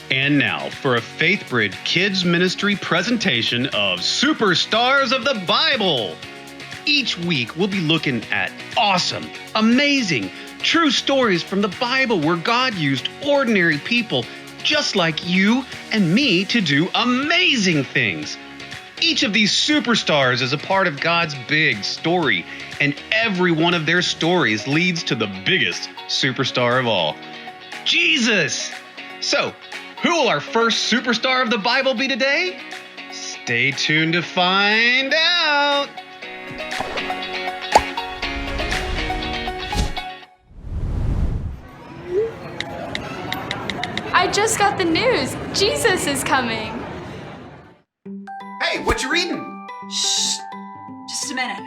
And now for a FaithBridge Kids Ministry presentation of Superstars of the Bible. Each week, we'll be looking at awesome, amazing, true stories from the Bible where God used ordinary people just like you and me to do amazing things. Each of these superstars is a part of God's big story, and every one of their stories leads to the biggest superstar of all, Jesus. So, who will our first superstar of the Bible be today? Stay tuned to find out. I just got the news. Jesus is coming. Hey, what you reading? Shh, just a minute.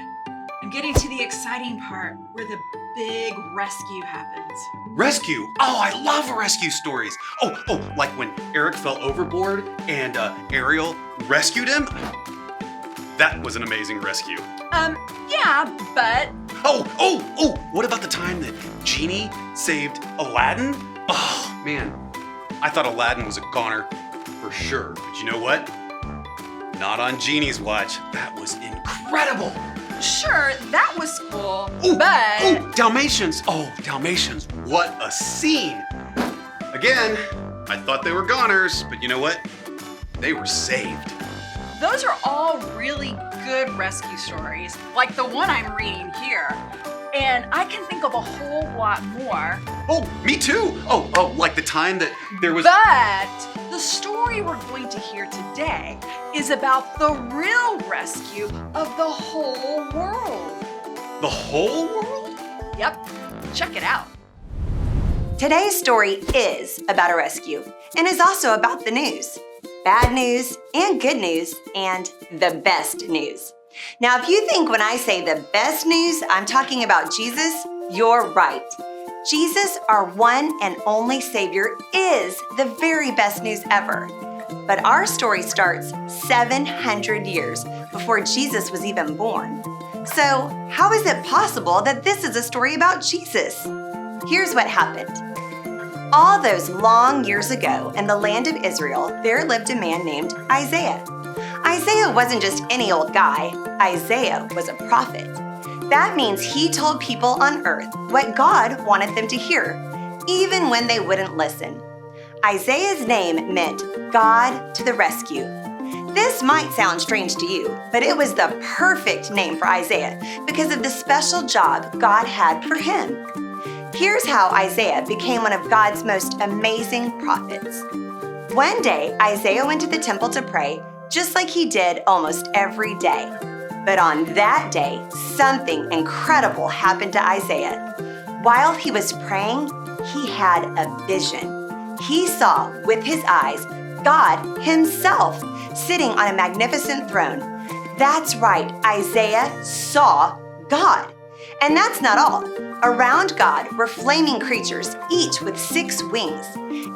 I'm getting to the exciting part where the big rescue happens. Rescue? Oh, I love rescue stories. Oh, like when Eric fell overboard and Ariel rescued him? That was an amazing rescue. Yeah, but... Oh, what about the time that Genie saved Aladdin? Oh, man, I thought Aladdin was a goner for sure. But you know what? Not on Genie's watch. That was incredible. Sure, that was cool, Dalmatians. Oh, Dalmatians. What a scene. Again, I thought they were goners, but you know what? They were saved. Those are all really good rescue stories, like the one I'm reading here. And I can think of a whole lot more. Oh, me too. Oh, like the time that there was... But the story we're going to hear today is about the real rescue of the whole world. The whole world? Yep, check it out. Today's story is about a rescue and is also about the news. Bad news and good news and the best news. Now, if you think when I say the best news, I'm talking about Jesus, you're right. Jesus, our one and only Savior, is the very best news ever. But our story starts 700 years before Jesus was even born. So, how is it possible that this is a story about Jesus? Here's what happened. All those long years ago in the land of Israel, there lived a man named Isaiah. Isaiah wasn't just any old guy. Isaiah was a prophet. That means he told people on earth what God wanted them to hear, even when they wouldn't listen. Isaiah's name meant God to the rescue. This might sound strange to you, but it was the perfect name for Isaiah because of the special job God had for him. Here's how Isaiah became one of God's most amazing prophets. One day, Isaiah went to the temple to pray, just like he did almost every day. But on that day, something incredible happened to Isaiah. While he was praying, he had a vision. He saw with his eyes God himself sitting on a magnificent throne. That's right, Isaiah saw God. And that's not all. Around God were flaming creatures, each with 6 wings.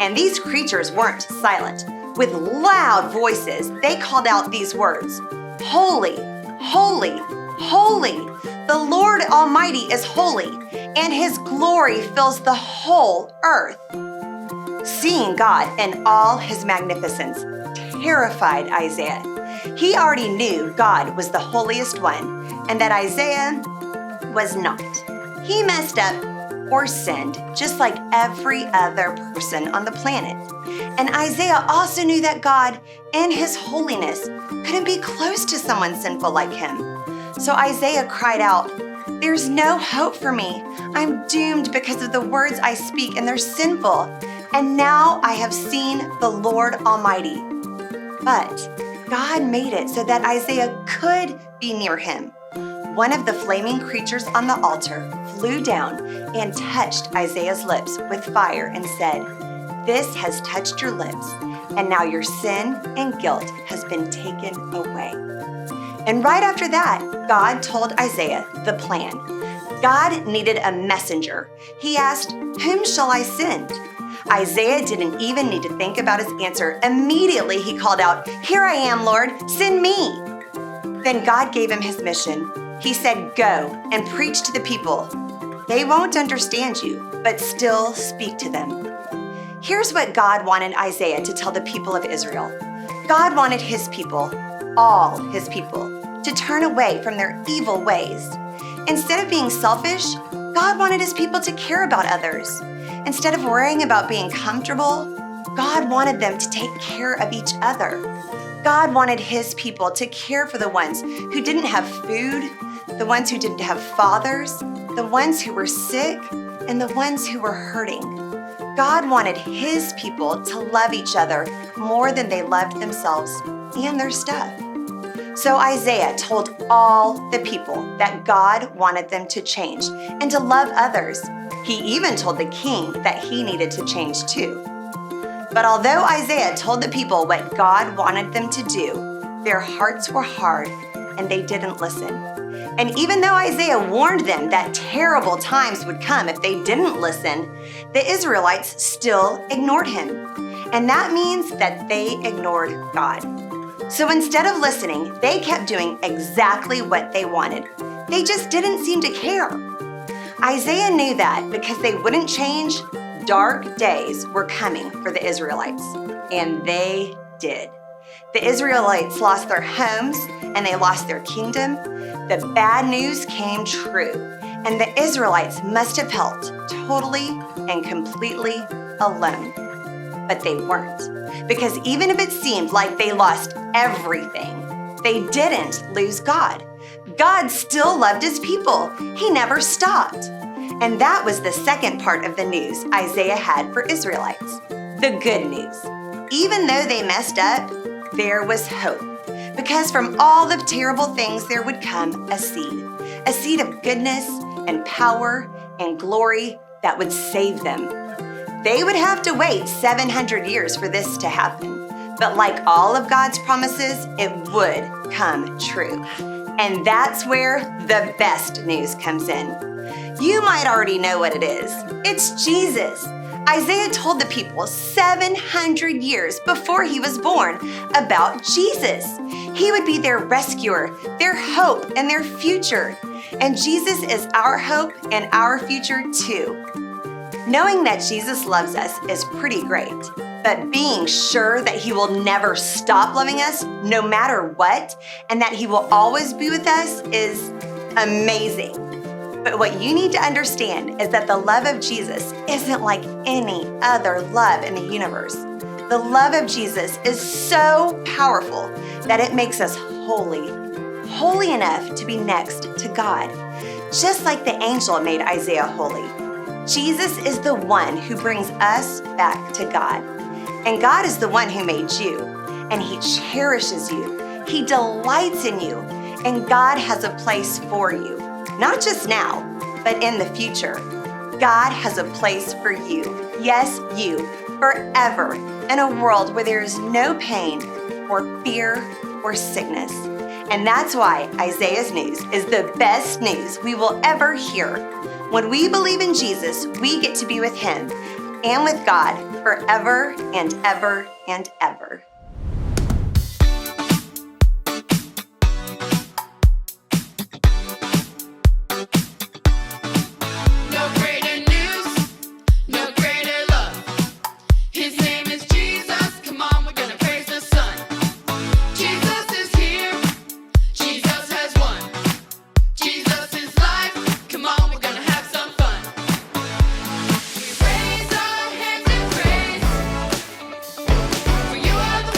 And these creatures weren't silent. With loud voices, they called out these words, "Holy, holy, holy, the Lord Almighty is holy, and his glory fills the whole earth." Seeing God in all his magnificence terrified Isaiah. He already knew God was the holiest one, and that Isaiah was not. He messed up or sinned just like every other person on the planet. And Isaiah also knew that God, in his holiness, couldn't be close to someone sinful like him. So Isaiah cried out, "There's no hope for me. I'm doomed because of the words I speak, and they're sinful. And now I have seen the Lord Almighty." But God made it so that Isaiah could be near him. One of the flaming creatures on the altar flew down and touched Isaiah's lips with fire and said, "This has touched your lips, and now your sin and guilt has been taken away." And right after that, God told Isaiah the plan. God needed a messenger. He asked, "Whom shall I send?" Isaiah didn't even need to think about his answer. Immediately he called out, "Here I am, Lord, send me." Then God gave him his mission. He said, "Go and preach to the people. They won't understand you, but still speak to them." Here's what God wanted Isaiah to tell the people of Israel. God wanted his people, all his people, to turn away from their evil ways. Instead of being selfish, God wanted his people to care about others. Instead of worrying about being comfortable, God wanted them to take care of each other. God wanted his people to care for the ones who didn't have food, the ones who didn't have fathers, the ones who were sick, and the ones who were hurting. God wanted his people to love each other more than they loved themselves and their stuff. So Isaiah told all the people that God wanted them to change and to love others. He even told the king that he needed to change too. But although Isaiah told the people what God wanted them to do, their hearts were hard and they didn't listen. And even though Isaiah warned them that terrible times would come if they didn't listen, the Israelites still ignored him. And that means that they ignored God. So instead of listening, they kept doing exactly what they wanted. They just didn't seem to care. Isaiah knew that because they wouldn't change, dark days were coming for the Israelites. And they did. The Israelites lost their homes and they lost their kingdom. The bad news came true, and the Israelites must have felt totally and completely alone. But they weren't, because even if it seemed like they lost everything, they didn't lose God. God still loved his people. He never stopped. And that was the second part of the news Isaiah had for Israelites, the good news. Even though they messed up, there was hope. Because from all the terrible things, there would come a seed of goodness and power and glory that would save them. They would have to wait 700 years for this to happen. But like all of God's promises, it would come true. And that's where the best news comes in. You might already know what it is. It's Jesus. Isaiah told the people 700 years before he was born about Jesus. He would be their rescuer, their hope, and their future. And Jesus is our hope and our future too. Knowing that Jesus loves us is pretty great, but being sure that he will never stop loving us no matter what, and that he will always be with us is amazing. But what you need to understand is that the love of Jesus isn't like any other love in the universe. The love of Jesus is so powerful that it makes us holy enough to be next to God. Just like the angel made Isaiah holy, Jesus is the one who brings us back to God. And God is the one who made you, and he cherishes you. He delights in you, and God has a place for you. Not just now, but in the future. God has a place for you. Yes, you, forever, in a world where there is no pain or fear or sickness. And that's why Isaiah's news is the best news we will ever hear. When we believe in Jesus, we get to be with him and with God forever and ever and ever. You are the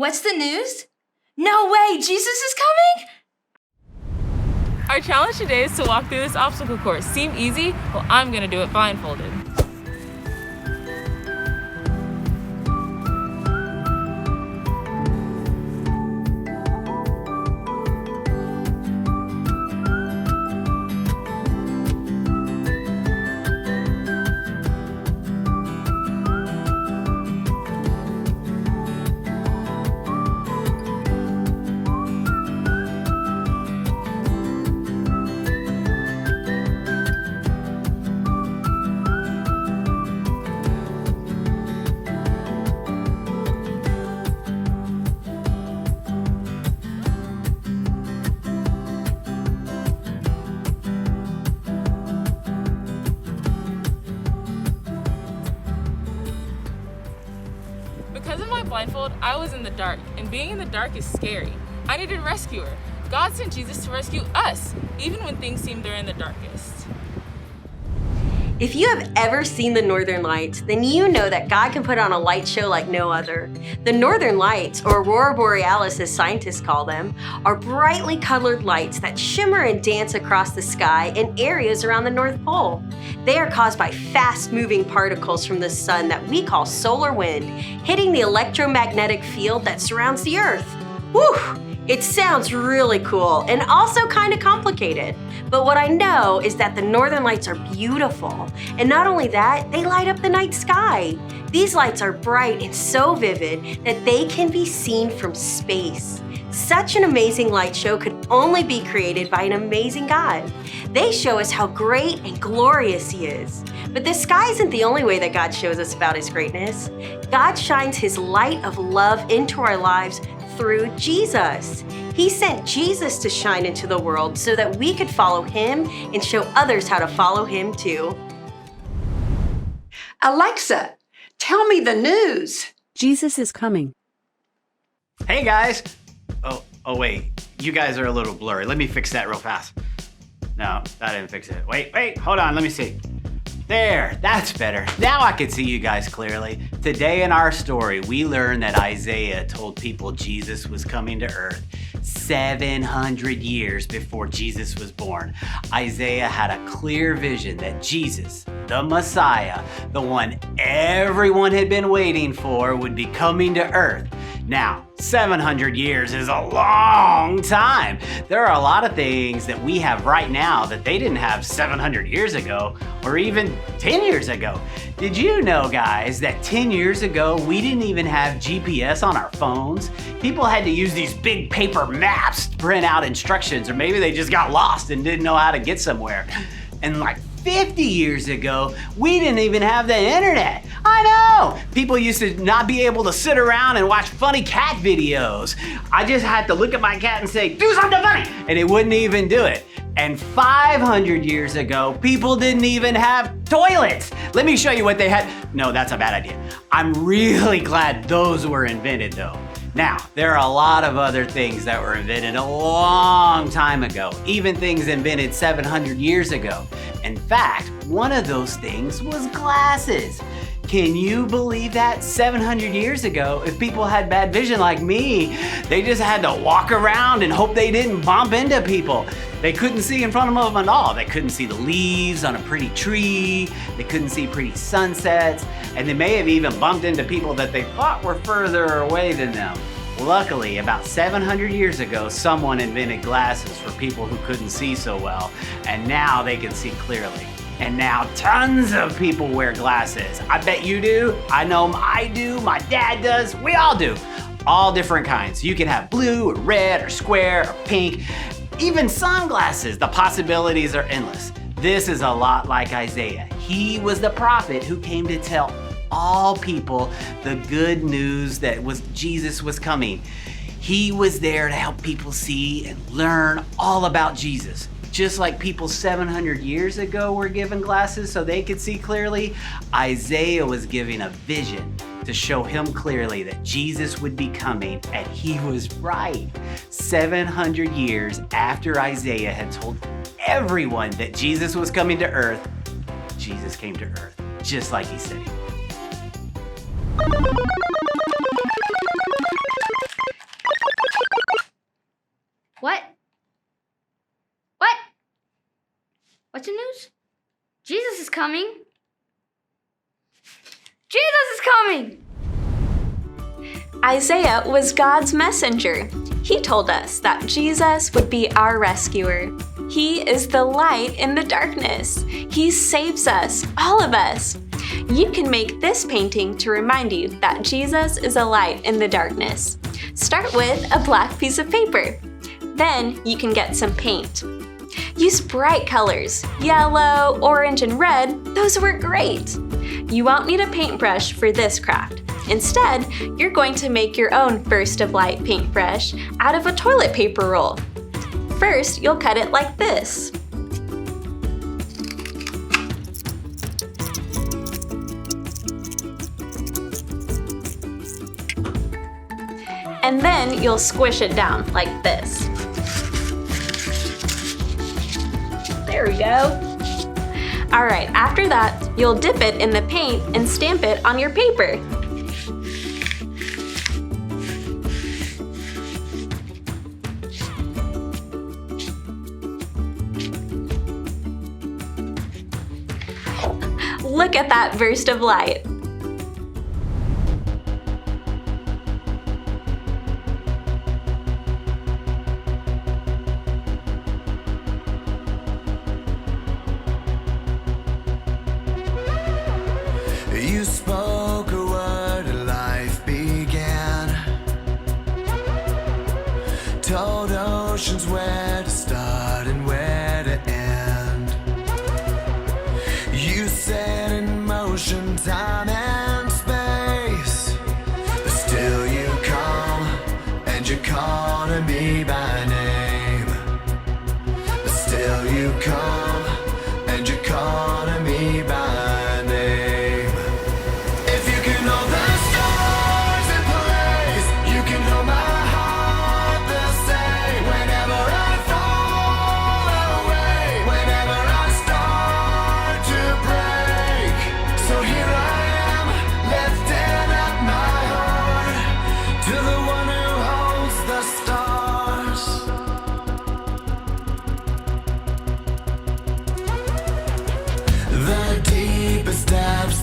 What's the news? No way, Jesus is coming? Our challenge today is to walk through this obstacle course. Seem easy? Well, I'm gonna do it blindfolded. Because of my blindfold, I was in the dark, and being in the dark is scary. I needed a rescuer. God sent Jesus to rescue us, even when things seem they're in the darkest. If you have ever seen the Northern Lights, then you know that God can put on a light show like no other. The Northern Lights, or Aurora Borealis as scientists call them, are brightly colored lights that shimmer and dance across the sky in areas around the North Pole. They are caused by fast-moving particles from the sun that we call solar wind, hitting the electromagnetic field that surrounds the Earth. Whew! It sounds really cool and also kind of complicated. But what I know is that the Northern Lights are beautiful. And not only that, they light up the night sky. These lights are bright and so vivid that they can be seen from space. Such an amazing light show could only be created by an amazing God. They show us how great and glorious He is. But the sky isn't the only way that God shows us about His greatness. God shines His light of love into our lives through Jesus. He sent Jesus to shine into the world so that we could follow Him and show others how to follow Him too. Alexa, tell me the news. Jesus is coming. Hey guys! Oh wait, you guys are a little blurry. Let me fix that real fast. No, that didn't fix it. Wait, hold on, let me see. There, that's better. Now I can see you guys clearly. Today in our story, we learn that Isaiah told people Jesus was coming to earth 700 years before Jesus was born. Isaiah had a clear vision that Jesus, the Messiah, the one everyone had been waiting for, would be coming to earth. Now, 700 years is a long time. There are a lot of things that we have right now that they didn't have 700 years ago or even 10 years ago. Did you know, guys, that 10 years ago we didn't even have GPS on our phones? People had to use these big paper maps to print out instructions, or maybe they just got lost and didn't know how to get somewhere. And like 50 years ago, we didn't even have the internet. I know! People used to not be able to sit around and watch funny cat videos. I just had to look at my cat and say, do something funny! And it wouldn't even do it. And 500 years ago, people didn't even have toilets. Let me show you what they had. No, that's a bad idea. I'm really glad those were invented though. Now, there are a lot of other things that were invented a long time ago, even things invented 700 years ago. In fact, one of those things was glasses. Can you believe that 700 years ago, if people had bad vision like me, they just had to walk around and hope they didn't bump into people. They couldn't see in front of them at all. They couldn't see the leaves on a pretty tree. They couldn't see pretty sunsets. And they may have even bumped into people that they thought were further away than them. Luckily, about 700 years ago, someone invented glasses for people who couldn't see so well. And now they can see clearly. And now tons of people wear glasses. I bet you do. I know I do. My dad does. We all do. All different kinds. You can have blue or red or square or pink. Even sunglasses. The possibilities are endless. This is a lot like Isaiah. He was the prophet who came to tell all people the good news that Jesus was coming. He was there to help people see and learn all about Jesus. Just like people 700 years ago were given glasses so they could see clearly, Isaiah was given a vision to show him clearly that Jesus would be coming, and he was right. 700 years after Isaiah had told everyone that Jesus was coming to earth, Jesus came to earth, just like he said he would. What? What? What's the news? Jesus is coming. Jesus is coming! Isaiah was God's messenger. He told us that Jesus would be our rescuer. He is the light in the darkness. He saves us, all of us. You can make this painting to remind you that Jesus is a light in the darkness. Start with a black piece of paper. Then you can get some paint. Use bright colors, yellow, orange, and red. Those work great. You won't need a paintbrush for this craft. Instead, you're going to make your own burst of light paintbrush out of a toilet paper roll. First, you'll cut it like this. And then you'll squish it down like this. There we go. All right, after that, you'll dip it in the paint and stamp it on your paper. Look at that burst of light. You spoke a word and life began. Told oceans where to start and where to end. You set in motion time and space. But still you come and you call to me by name. But still you come and you call to me by name.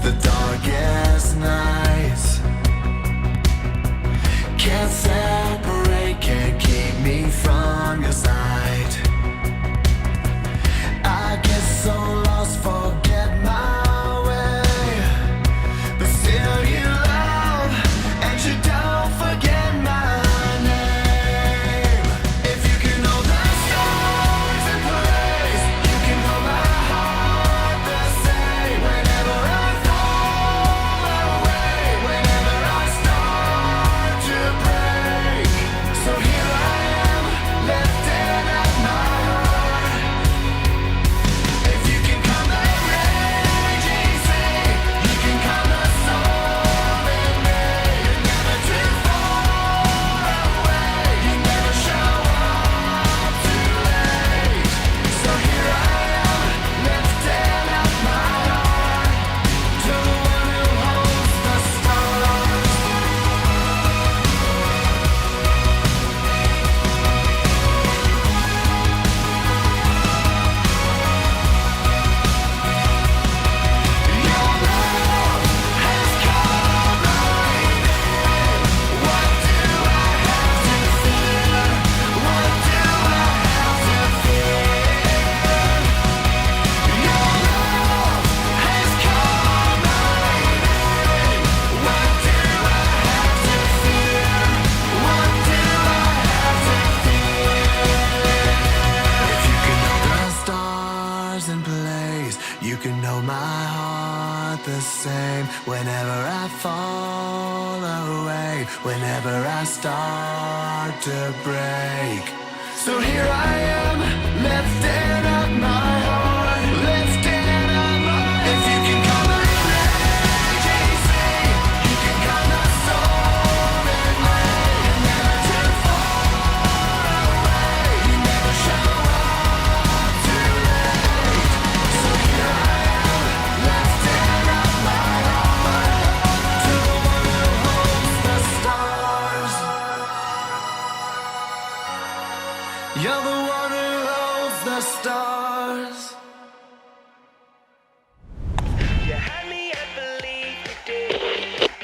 The darkest nights can't separate, can't keep me from your sight. I get so lost, forget my way, but still you love and you don't forget my name. If you can hold the stars in place, you can hold my heart the same. Whenever I the same. Whenever I fall away, whenever I start to break. So here I am, lifting up my heart, lifting up my heart. If you can call my name, JC, you can call my soul and rain. You're never too far away, you never show up too late. So here I am, lifting up my heart to the one who holds the stars. You're the one who holds the stars.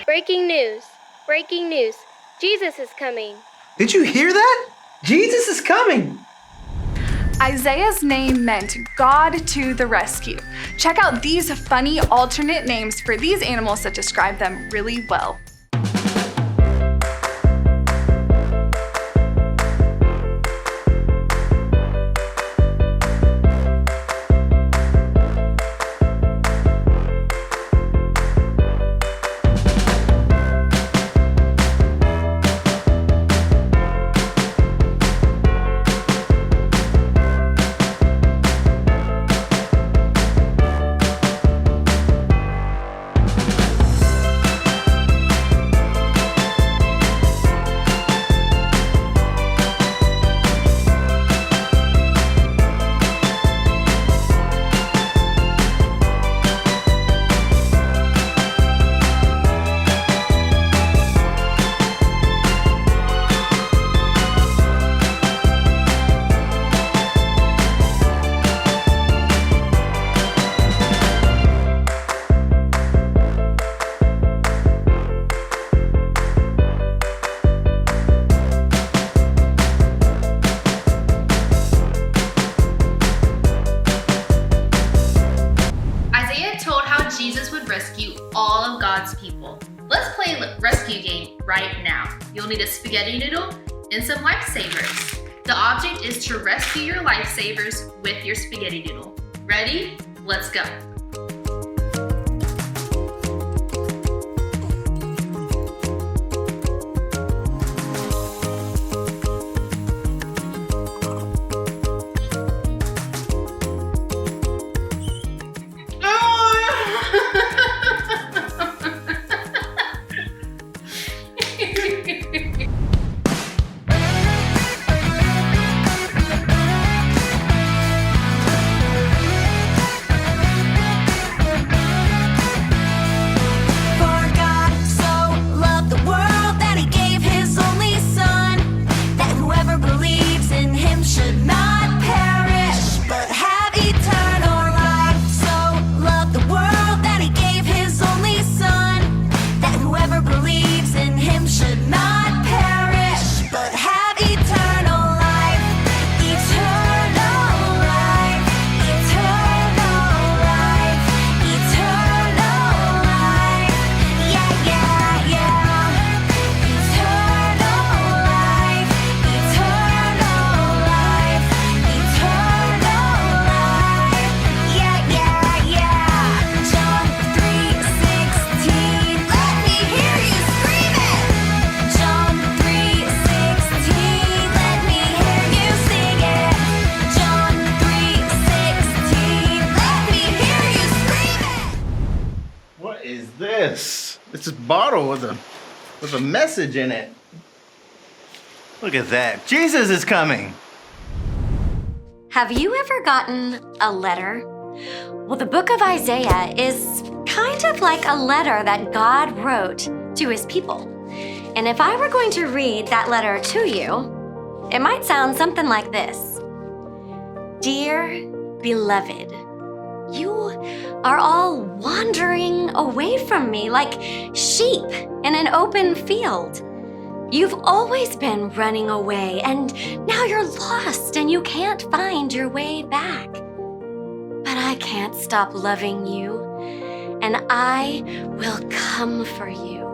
Breaking news. Breaking news. Jesus is coming. Did you hear that? Jesus is coming. Isaiah's name meant God to the rescue. Check out these funny alternate names for these animals that describe them really well. Jesus would rescue all of God's people. Let's play a rescue game right now. You'll need a spaghetti noodle and some lifesavers. The object is to rescue your lifesavers with your spaghetti noodle. Ready? Let's go. It's a bottle with a message in it. Look at that. Jesus is coming. Have you ever gotten a letter? Well, the book of Isaiah is kind of like a letter that God wrote to his people. And if I were going to read that letter to you, it might sound something like this. Dear beloved, you are all wandering away from me like sheep in an open field. You've always been running away, and now you're lost and you can't find your way back. But I can't stop loving you, and I will come for you.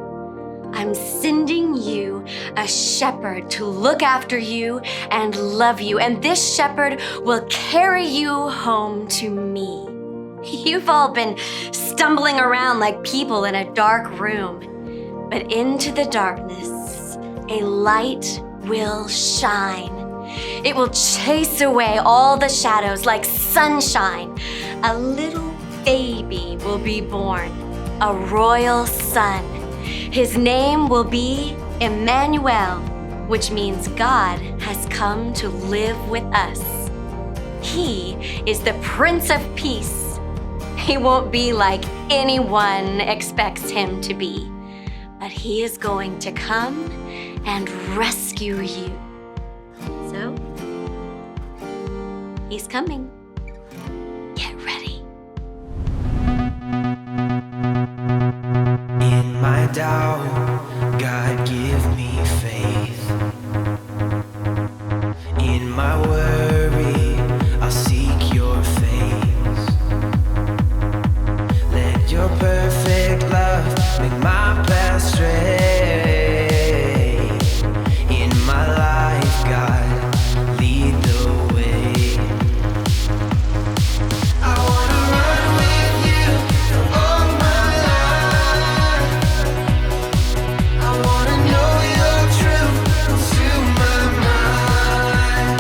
I'm sending you a shepherd to look after you and love you, and this shepherd will carry you home to me. You've all been stumbling around like people in a dark room, but into the darkness, a light will shine. It will chase away all the shadows like sunshine. A little baby will be born, a royal son. His name will be Emmanuel, which means God has come to live with us. He is the Prince of Peace. He won't be like anyone expects him to be, but he is going to come and rescue you. So, He's coming. Get ready. In my doubt, God give me faith. In my worry, I'll seek your face. Let your perfect love make my path straight. In my life, God, lead the way. I wanna run with you for all my life. I wanna know your truth to my mind.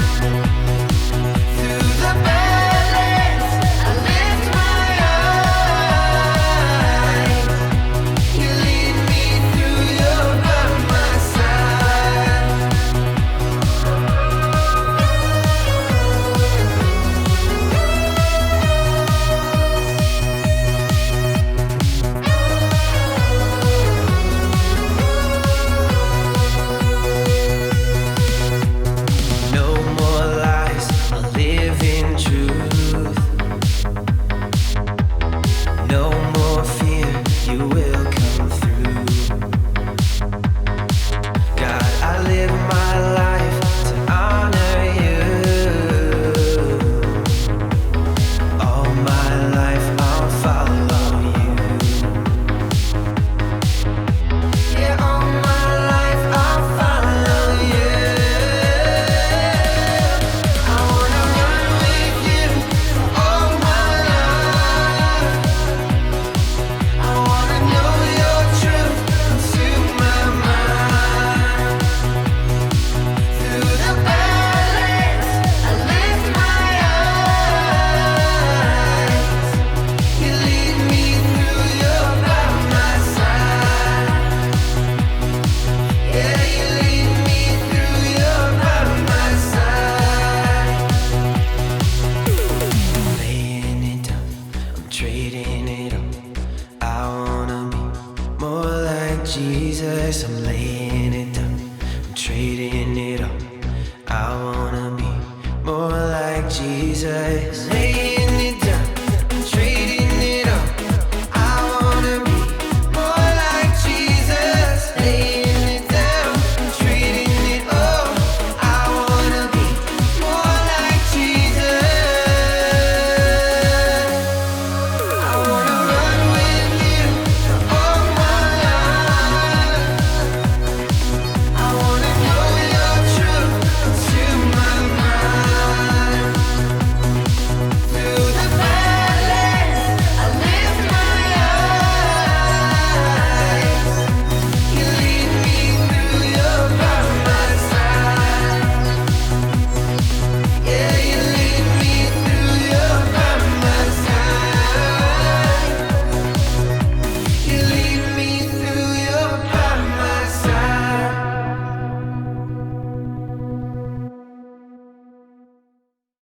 Through the balance, I lift my eyes. You lead me through, you're by my side. No more lies, I live in truth. No more fear, you will come through. God, I live my life to honor you. All my life I'll follow you. Yeah, all my life I'll follow you. I wanna run with you all my life. I wanna know your truth to my mind. Through the balance, I lift my eyes. You lead me through, you're by my side. Yeah, you lead me through, you're by my side. I'm laying it down, I'm trading it up. I wanna be more like Jesus. I'm laying it down, I'm trading it up. I wanna be more like Jesus.